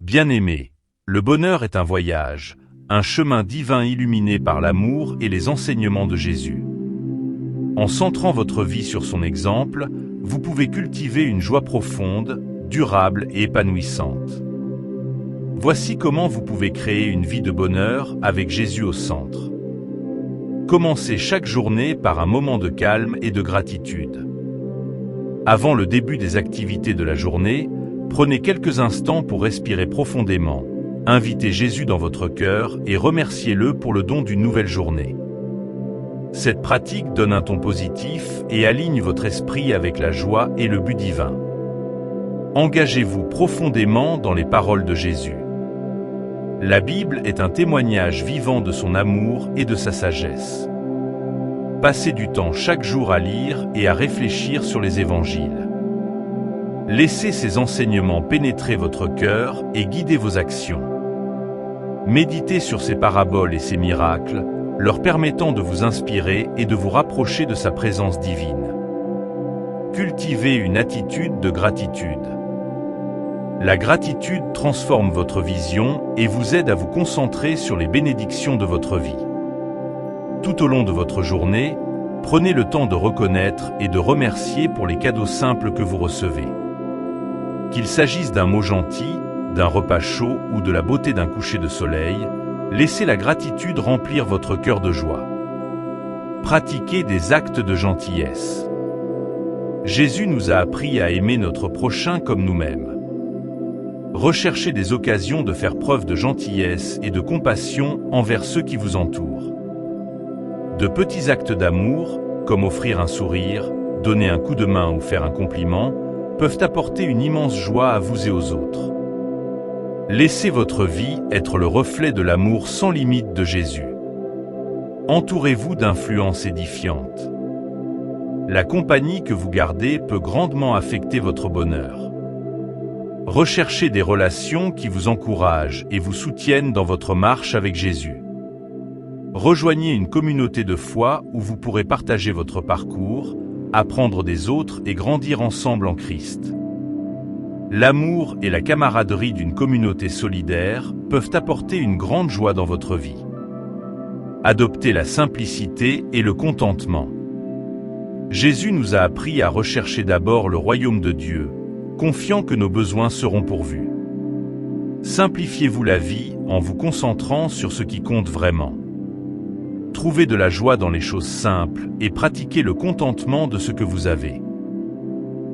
Bien-aimés, le bonheur est un voyage, un chemin divin illuminé par l'amour et les enseignements de Jésus. En centrant votre vie sur son exemple, vous pouvez cultiver une joie profonde, durable et épanouissante. Voici comment vous pouvez créer une vie de bonheur avec Jésus au centre. Commencez chaque journée par un moment de calme et de gratitude. Avant le début des activités de la journée, prenez quelques instants pour respirer profondément, invitez Jésus dans votre cœur et remerciez-le pour le don d'une nouvelle journée. Cette pratique donne un ton positif et aligne votre esprit avec la joie et le but divin. Engagez-vous profondément dans les paroles de Jésus. La Bible est un témoignage vivant de son amour et de sa sagesse. Passez du temps chaque jour à lire et à réfléchir sur les évangiles. Laissez ces enseignements pénétrer votre cœur et guider vos actions. Méditez sur ces paraboles et ces miracles, leur permettant de vous inspirer et de vous rapprocher de sa présence divine. Cultivez une attitude de gratitude. La gratitude transforme votre vision et vous aide à vous concentrer sur les bénédictions de votre vie. Tout au long de votre journée, prenez le temps de reconnaître et de remercier pour les cadeaux simples que vous recevez. Qu'il s'agisse d'un mot gentil, d'un repas chaud ou de la beauté d'un coucher de soleil, laissez la gratitude remplir votre cœur de joie. Pratiquez des actes de gentillesse. Jésus nous a appris à aimer notre prochain comme nous-mêmes. Recherchez des occasions de faire preuve de gentillesse et de compassion envers ceux qui vous entourent. De petits actes d'amour, comme offrir un sourire, donner un coup de main ou faire un compliment, peuvent apporter une immense joie à vous et aux autres. Laissez votre vie être le reflet de l'amour sans limite de Jésus. Entourez-vous d'influences édifiantes. La compagnie que vous gardez peut grandement affecter votre bonheur. Recherchez des relations qui vous encouragent et vous soutiennent dans votre marche avec Jésus. Rejoignez une communauté de foi où vous pourrez partager votre parcours, apprendre des autres et grandir ensemble en Christ. L'amour et la camaraderie d'une communauté solidaire peuvent apporter une grande joie dans votre vie. Adoptez la simplicité et le contentement. Jésus nous a appris à rechercher d'abord le royaume de Dieu, confiant que nos besoins seront pourvus. Simplifiez-vous la vie en vous concentrant sur ce qui compte vraiment. Trouvez de la joie dans les choses simples et pratiquez le contentement de ce que vous avez.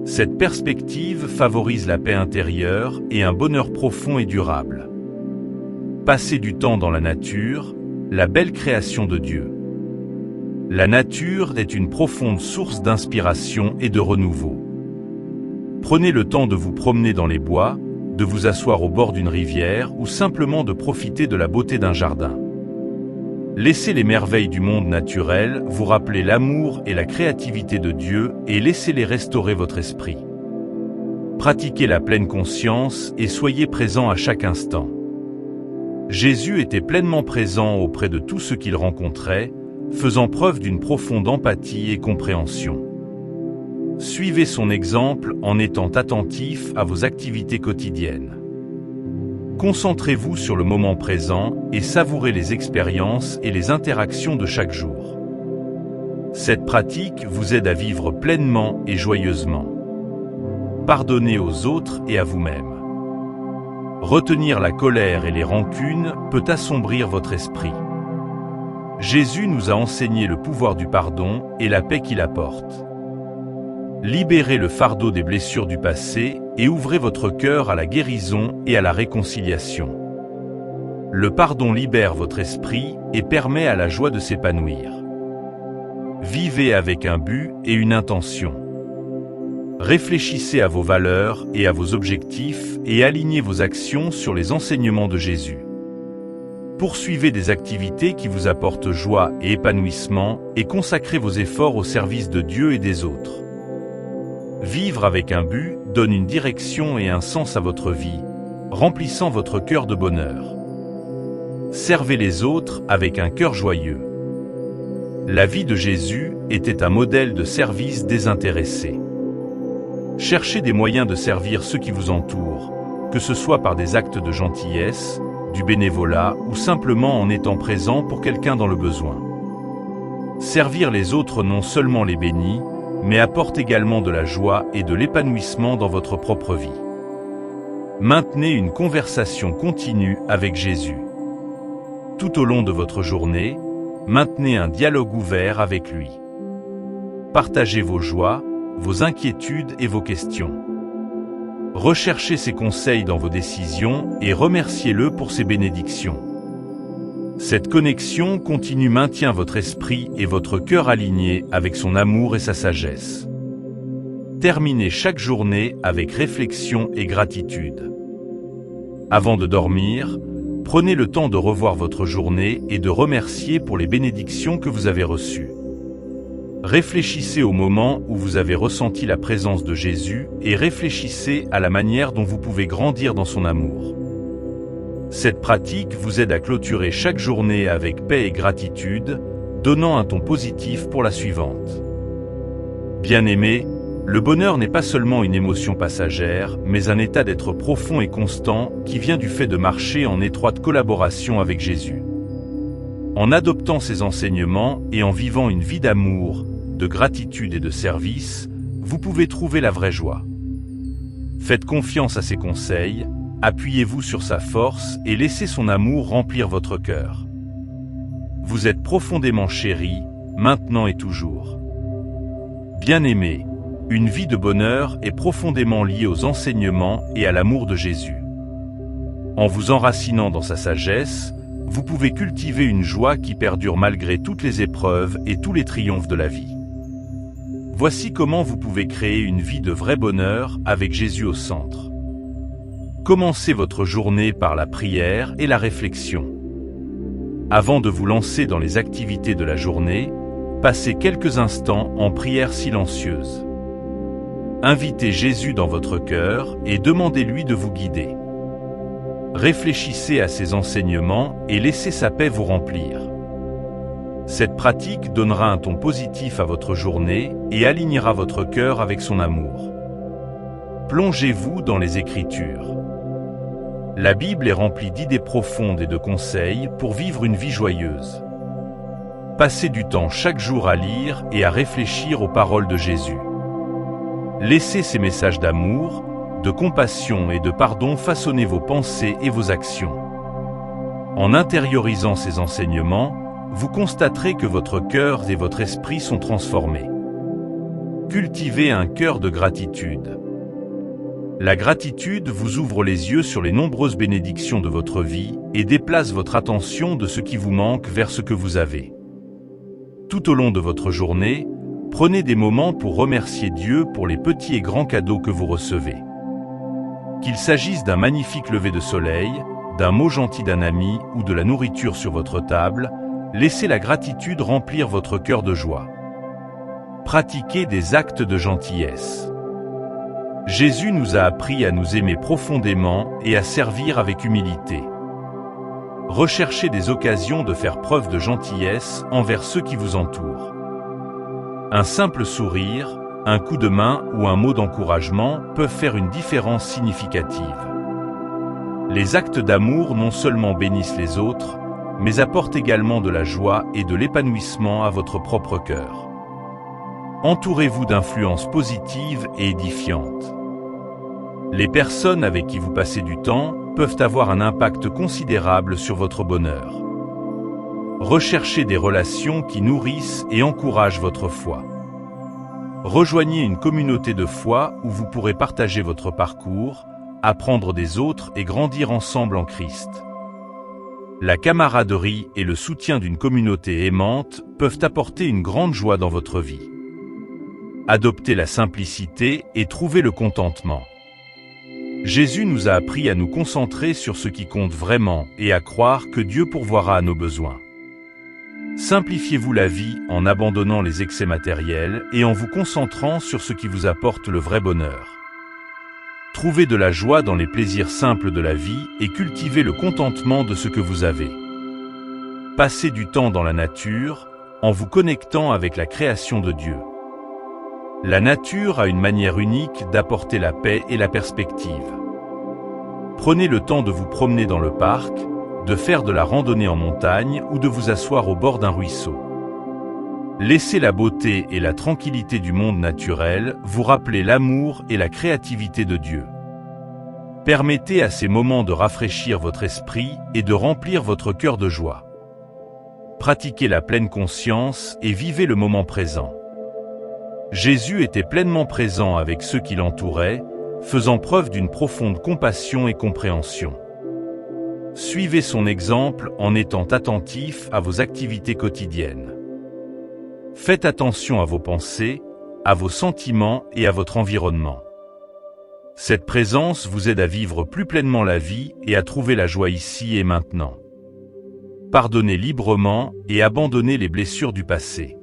Cette perspective favorise la paix intérieure et un bonheur profond et durable. Passez du temps dans la nature, la belle création de Dieu. La nature est une profonde source d'inspiration et de renouveau. Prenez le temps de vous promener dans les bois, de vous asseoir au bord d'une rivière ou simplement de profiter de la beauté d'un jardin. Laissez les merveilles du monde naturel vous rappeler l'amour et la créativité de Dieu et laissez-les restaurer votre esprit. Pratiquez la pleine conscience et soyez présent à chaque instant. Jésus était pleinement présent auprès de tous ceux qu'il rencontrait, faisant preuve d'une profonde empathie et compréhension. Suivez son exemple en étant attentif à vos activités quotidiennes. Concentrez-vous sur le moment présent et savourez les expériences et les interactions de chaque jour. Cette pratique vous aide à vivre pleinement et joyeusement. Pardonnez aux autres et à vous-même. Retenir la colère et les rancunes peut assombrir votre esprit. Jésus nous a enseigné le pouvoir du pardon et la paix qu'il apporte. Libérez le fardeau des blessures du passé et ouvrez votre cœur à la guérison et à la réconciliation. Le pardon libère votre esprit et permet à la joie de s'épanouir. Vivez avec un but et une intention. Réfléchissez à vos valeurs et à vos objectifs et alignez vos actions sur les enseignements de Jésus. Poursuivez des activités qui vous apportent joie et épanouissement et consacrez vos efforts au service de Dieu et des autres. Vivre avec un but donne une direction et un sens à votre vie, remplissant votre cœur de bonheur. Servez les autres avec un cœur joyeux. La vie de Jésus était un modèle de service désintéressé. Cherchez des moyens de servir ceux qui vous entourent, que ce soit par des actes de gentillesse, du bénévolat ou simplement en étant présent pour quelqu'un dans le besoin. Servir les autres non seulement les bénit, mais apporte également de la joie et de l'épanouissement dans votre propre vie. Maintenez une conversation continue avec Jésus. Tout au long de votre journée, maintenez un dialogue ouvert avec lui. Partagez vos joies, vos inquiétudes et vos questions. Recherchez ses conseils dans vos décisions et remerciez-le pour ses bénédictions. Cette connexion continue maintient votre esprit et votre cœur alignés avec son amour et sa sagesse. Terminez chaque journée avec réflexion et gratitude. Avant de dormir, prenez le temps de revoir votre journée et de remercier pour les bénédictions que vous avez reçues. Réfléchissez au moment où vous avez ressenti la présence de Jésus et réfléchissez à la manière dont vous pouvez grandir dans son amour. Cette pratique vous aide à clôturer chaque journée avec paix et gratitude, donnant un ton positif pour la suivante. Bien-aimés, le bonheur n'est pas seulement une émotion passagère, mais un état d'être profond et constant qui vient du fait de marcher en étroite collaboration avec Jésus. En adoptant ses enseignements et en vivant une vie d'amour, de gratitude et de service, vous pouvez trouver la vraie joie. Faites confiance à ses conseils, appuyez-vous sur sa force et laissez son amour remplir votre cœur. Vous êtes profondément chéris, maintenant et toujours. Bien-aimés, une vie de bonheur est profondément liée aux enseignements et à l'amour de Jésus. En vous enracinant dans sa sagesse, vous pouvez cultiver une joie qui perdure malgré toutes les épreuves et tous les triomphes de la vie. Voici comment vous pouvez créer une vie de vrai bonheur avec Jésus au centre. Commencez votre journée par la prière et la réflexion. Avant de vous lancer dans les activités de la journée, passez quelques instants en prière silencieuse. Invitez Jésus dans votre cœur et demandez-lui de vous guider. Réfléchissez à ses enseignements et laissez sa paix vous remplir. Cette pratique donnera un ton positif à votre journée et alignera votre cœur avec son amour. Plongez-vous dans les Écritures. La Bible est remplie d'idées profondes et de conseils pour vivre une vie joyeuse. Passez du temps chaque jour à lire et à réfléchir aux paroles de Jésus. Laissez ces messages d'amour, de compassion et de pardon façonner vos pensées et vos actions. En intériorisant ces enseignements, vous constaterez que votre cœur et votre esprit sont transformés. Cultivez un cœur de gratitude. La gratitude vous ouvre les yeux sur les nombreuses bénédictions de votre vie et déplace votre attention de ce qui vous manque vers ce que vous avez. Tout au long de votre journée, prenez des moments pour remercier Dieu pour les petits et grands cadeaux que vous recevez. Qu'il s'agisse d'un magnifique lever de soleil, d'un mot gentil d'un ami ou de la nourriture sur votre table, laissez la gratitude remplir votre cœur de joie. Pratiquez des actes de gentillesse. Jésus nous a appris à nous aimer profondément et à servir avec humilité. Recherchez des occasions de faire preuve de gentillesse envers ceux qui vous entourent. Un simple sourire, un coup de main ou un mot d'encouragement peuvent faire une différence significative. Les actes d'amour non seulement bénissent les autres, mais apportent également de la joie et de l'épanouissement à votre propre cœur. Entourez-vous d'influences positives et édifiantes. Les personnes avec qui vous passez du temps peuvent avoir un impact considérable sur votre bonheur. Recherchez des relations qui nourrissent et encouragent votre foi. Rejoignez une communauté de foi où vous pourrez partager votre parcours, apprendre des autres et grandir ensemble en Christ. La camaraderie et le soutien d'une communauté aimante peuvent apporter une grande joie dans votre vie. Adoptez la simplicité et trouvez le contentement. Jésus nous a appris à nous concentrer sur ce qui compte vraiment et à croire que Dieu pourvoira à nos besoins. Simplifiez-vous la vie en abandonnant les excès matériels et en vous concentrant sur ce qui vous apporte le vrai bonheur. Trouvez de la joie dans les plaisirs simples de la vie et cultivez le contentement de ce que vous avez. Passez du temps dans la nature en vous connectant avec la création de Dieu. La nature a une manière unique d'apporter la paix et la perspective. Prenez le temps de vous promener dans le parc, de faire de la randonnée en montagne ou de vous asseoir au bord d'un ruisseau. Laissez la beauté et la tranquillité du monde naturel vous rappeler l'amour et la créativité de Dieu. Permettez à ces moments de rafraîchir votre esprit et de remplir votre cœur de joie. Pratiquez la pleine conscience et vivez le moment présent. Jésus était pleinement présent avec ceux qui l'entouraient, faisant preuve d'une profonde compassion et compréhension. Suivez son exemple en étant attentif à vos activités quotidiennes. Faites attention à vos pensées, à vos sentiments et à votre environnement. Cette présence vous aide à vivre plus pleinement la vie et à trouver la joie ici et maintenant. Pardonnez librement et abandonnez les blessures du passé.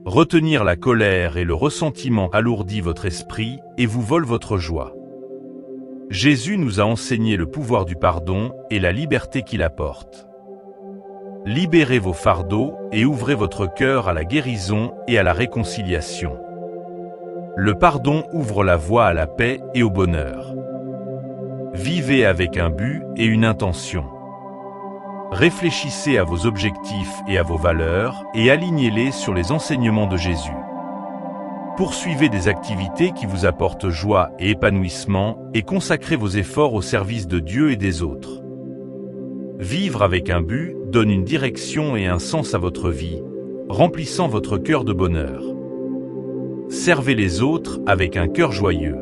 Retenir la colère et le ressentiment alourdit votre esprit et vous vole votre joie. Jésus nous a enseigné le pouvoir du pardon et la liberté qu'il apporte. Libérez vos fardeaux et ouvrez votre cœur à la guérison et à la réconciliation. Le pardon ouvre la voie à la paix et au bonheur. Vivez avec un but et une intention. Réfléchissez à vos objectifs et à vos valeurs et alignez-les sur les enseignements de Jésus. Poursuivez des activités qui vous apportent joie et épanouissement et consacrez vos efforts au service de Dieu et des autres. Vivre avec un but donne une direction et un sens à votre vie, remplissant votre cœur de bonheur. Servez les autres avec un cœur joyeux.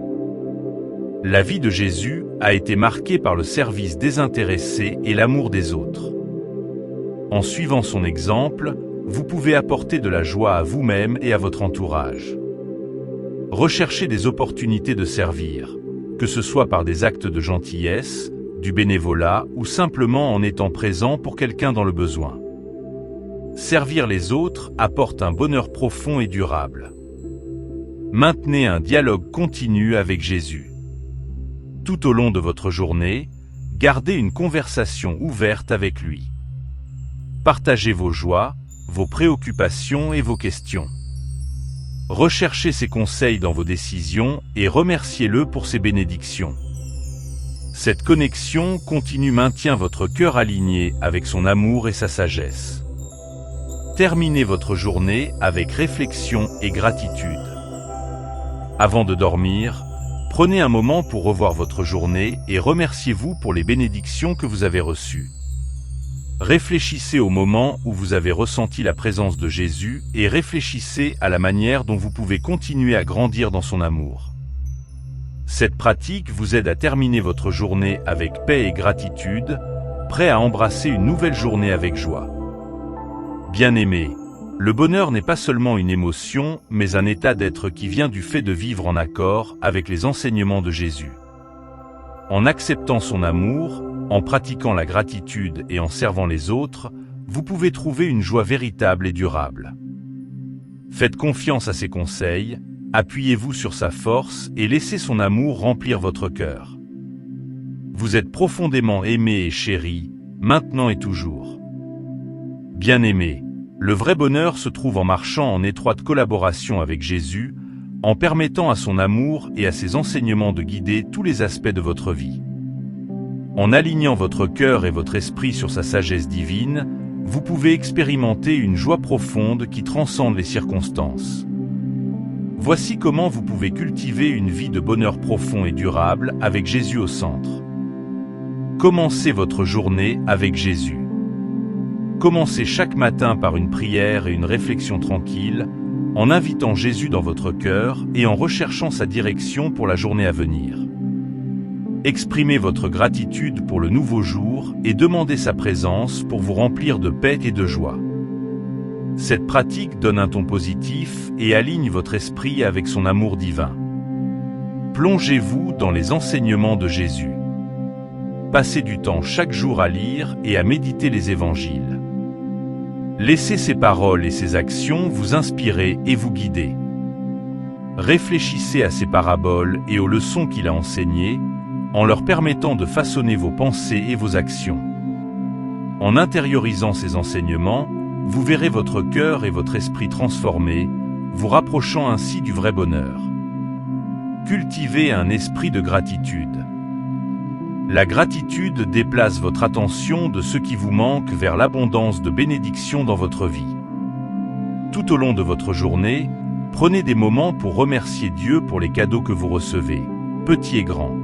La vie de Jésus a été marquée par le service désintéressé et l'amour des autres. En suivant son exemple, vous pouvez apporter de la joie à vous-même et à votre entourage. Recherchez des opportunités de servir, que ce soit par des actes de gentillesse, du bénévolat ou simplement en étant présent pour quelqu'un dans le besoin. Servir les autres apporte un bonheur profond et durable. Maintenez un dialogue continu avec Jésus. Tout au long de votre journée, gardez une conversation ouverte avec lui. Partagez vos joies, vos préoccupations et vos questions. Recherchez ses conseils dans vos décisions et remerciez-le pour ses bénédictions. Cette connexion continue maintient votre cœur aligné avec son amour et sa sagesse. Terminez votre journée avec réflexion et gratitude. Avant de dormir, prenez un moment pour revoir votre journée et remerciez-vous pour les bénédictions que vous avez reçues. Réfléchissez au moment où vous avez ressenti la présence de Jésus et réfléchissez à la manière dont vous pouvez continuer à grandir dans son amour. Cette pratique vous aide à terminer votre journée avec paix et gratitude, prêt à embrasser une nouvelle journée avec joie. Bien-aimés, le bonheur n'est pas seulement une émotion, mais un état d'être qui vient du fait de vivre en accord avec les enseignements de Jésus. En acceptant son amour, en pratiquant la gratitude et en servant les autres, vous pouvez trouver une joie véritable et durable. Faites confiance à ses conseils, appuyez-vous sur sa force et laissez son amour remplir votre cœur. Vous êtes profondément aimé et chéri, maintenant et toujours. Bien-aimés, le vrai bonheur se trouve en marchant en étroite collaboration avec Jésus, en permettant à son amour et à ses enseignements de guider tous les aspects de votre vie. En alignant votre cœur et votre esprit sur sa sagesse divine, vous pouvez expérimenter une joie profonde qui transcende les circonstances. Voici comment vous pouvez cultiver une vie de bonheur profond et durable avec Jésus au centre. Commencez votre journée avec Jésus. Commencez chaque matin par une prière et une réflexion tranquille, en invitant Jésus dans votre cœur et en recherchant sa direction pour la journée à venir. Exprimez votre gratitude pour le nouveau jour et demandez sa présence pour vous remplir de paix et de joie. Cette pratique donne un ton positif et aligne votre esprit avec son amour divin. Plongez-vous dans les enseignements de Jésus. Passez du temps chaque jour à lire et à méditer les évangiles. Laissez ses paroles et ses actions vous inspirer et vous guider. Réfléchissez à ses paraboles et aux leçons qu'il a enseignées, en leur permettant de façonner vos pensées et vos actions. En intériorisant ces enseignements, vous verrez votre cœur et votre esprit transformés, vous rapprochant ainsi du vrai bonheur. Cultivez un esprit de gratitude. La gratitude déplace votre attention de ce qui vous manque vers l'abondance de bénédictions dans votre vie. Tout au long de votre journée, prenez des moments pour remercier Dieu pour les cadeaux que vous recevez, petits et grands.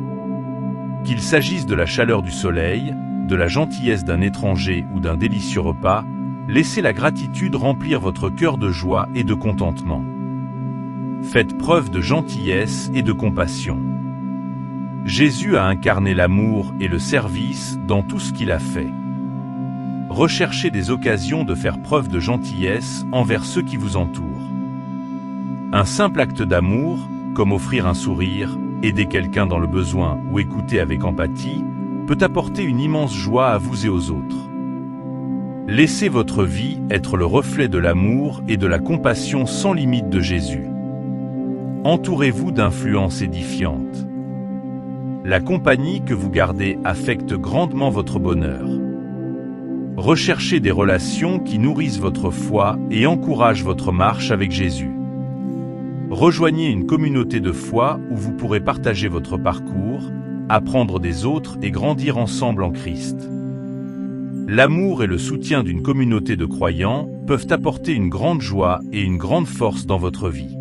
Qu'il s'agisse de la chaleur du soleil, de la gentillesse d'un étranger ou d'un délicieux repas, laissez la gratitude remplir votre cœur de joie et de contentement. Faites preuve de gentillesse et de compassion. Jésus a incarné l'amour et le service dans tout ce qu'il a fait. Recherchez des occasions de faire preuve de gentillesse envers ceux qui vous entourent. Un simple acte d'amour, comme offrir un sourire, aider quelqu'un dans le besoin ou écouter avec empathie, peut apporter une immense joie à vous et aux autres. Laissez votre vie être le reflet de l'amour et de la compassion sans limite de Jésus. Entourez-vous d'influences édifiantes. La compagnie que vous gardez affecte grandement votre bonheur. Recherchez des relations qui nourrissent votre foi et encouragent votre marche avec Jésus. Rejoignez une communauté de foi où vous pourrez partager votre parcours, apprendre des autres et grandir ensemble en Christ. L'amour et le soutien d'une communauté de croyants peuvent apporter une grande joie et une grande force dans votre vie.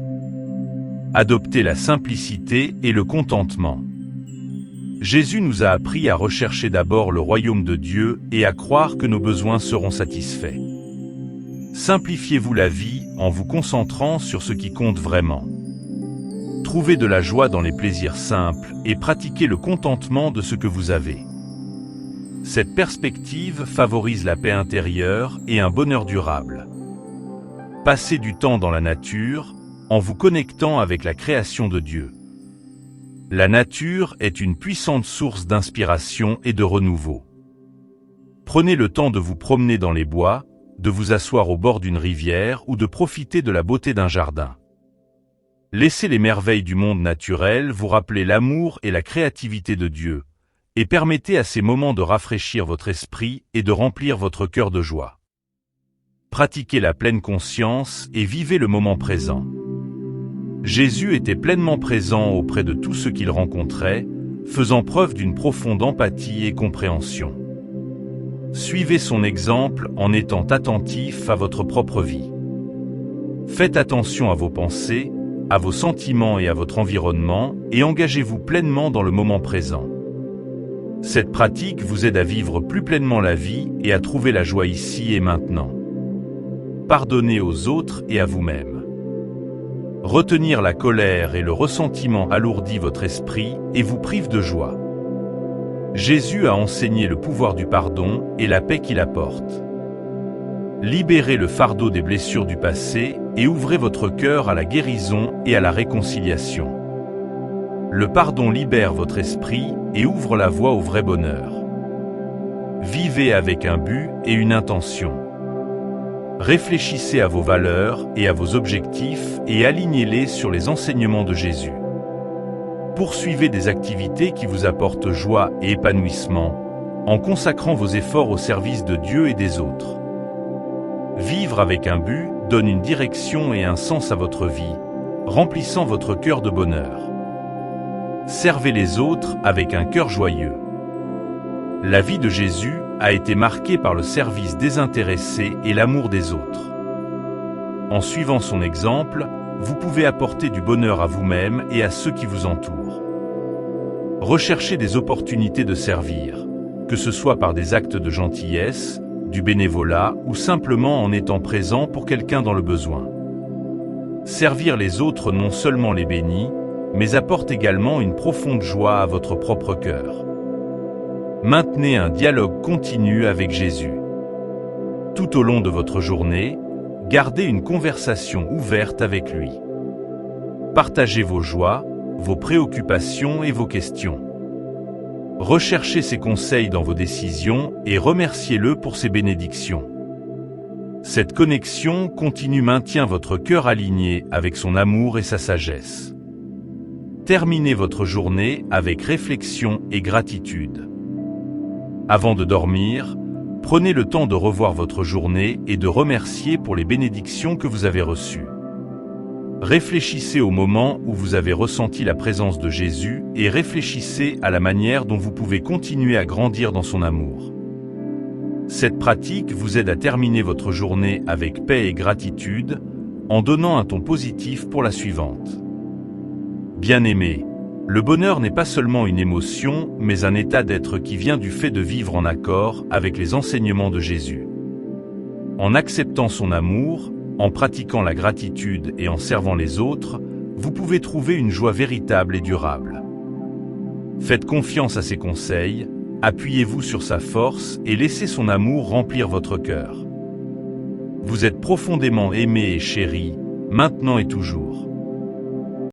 Adoptez la simplicité et le contentement. Jésus nous a appris à rechercher d'abord le royaume de Dieu et à croire que nos besoins seront satisfaits. Simplifiez-vous la vie en vous concentrant sur ce qui compte vraiment. Trouvez de la joie dans les plaisirs simples et pratiquez le contentement de ce que vous avez. Cette perspective favorise la paix intérieure et un bonheur durable. Passez du temps dans la nature en vous connectant avec la création de Dieu. La nature est une puissante source d'inspiration et de renouveau. Prenez le temps de vous promener dans les bois, de vous asseoir au bord d'une rivière ou de profiter de la beauté d'un jardin. Laissez les merveilles du monde naturel vous rappeler l'amour et la créativité de Dieu, et permettez à ces moments de rafraîchir votre esprit et de remplir votre cœur de joie. Pratiquez la pleine conscience et vivez le moment présent. Jésus était pleinement présent auprès de tous ceux qu'il rencontrait, faisant preuve d'une profonde empathie et compréhension. Suivez son exemple en étant attentif à votre propre vie. Faites attention à vos pensées, à vos sentiments et à votre environnement, et engagez-vous pleinement dans le moment présent. Cette pratique vous aide à vivre plus pleinement la vie et à trouver la joie ici et maintenant. Pardonnez aux autres et à vous-même. Retenir la colère et le ressentiment alourdit votre esprit et vous prive de joie. Jésus a enseigné le pouvoir du pardon et la paix qu'il apporte. Libérez le fardeau des blessures du passé et ouvrez votre cœur à la guérison et à la réconciliation. Le pardon libère votre esprit et ouvre la voie au vrai bonheur. Vivez avec un but et une intention. Réfléchissez à vos valeurs et à vos objectifs et alignez-les sur les enseignements de Jésus. Poursuivez des activités qui vous apportent joie et épanouissement, en consacrant vos efforts au service de Dieu et des autres. Vivre avec un but donne une direction et un sens à votre vie, remplissant votre cœur de bonheur. Servez les autres avec un cœur joyeux. La vie de Jésus a été marquée par le service désintéressé et l'amour des autres. En suivant son exemple, vous pouvez apporter du bonheur à vous-même et à ceux qui vous entourent. Recherchez des opportunités de servir, que ce soit par des actes de gentillesse, du bénévolat ou simplement en étant présent pour quelqu'un dans le besoin. Servir les autres non seulement les bénit, mais apporte également une profonde joie à votre propre cœur. Maintenez un dialogue continu avec Jésus. Tout au long de votre journée, gardez une conversation ouverte avec lui. Partagez vos joies, vos préoccupations et vos questions. Recherchez ses conseils dans vos décisions et remerciez-le pour ses bénédictions. Cette connexion continue maintient votre cœur aligné avec son amour et sa sagesse. Terminez votre journée avec réflexion et gratitude. Avant de dormir, prenez le temps de revoir votre journée et de remercier pour les bénédictions que vous avez reçues. Réfléchissez au moment où vous avez ressenti la présence de Jésus et réfléchissez à la manière dont vous pouvez continuer à grandir dans son amour. Cette pratique vous aide à terminer votre journée avec paix et gratitude en donnant un ton positif pour la suivante. Bien-aimé, le bonheur n'est pas seulement une émotion, mais un état d'être qui vient du fait de vivre en accord avec les enseignements de Jésus. En acceptant son amour, en pratiquant la gratitude et en servant les autres, vous pouvez trouver une joie véritable et durable. Faites confiance à ses conseils, appuyez-vous sur sa force et laissez son amour remplir votre cœur. Vous êtes profondément aimé et chéri, maintenant et toujours.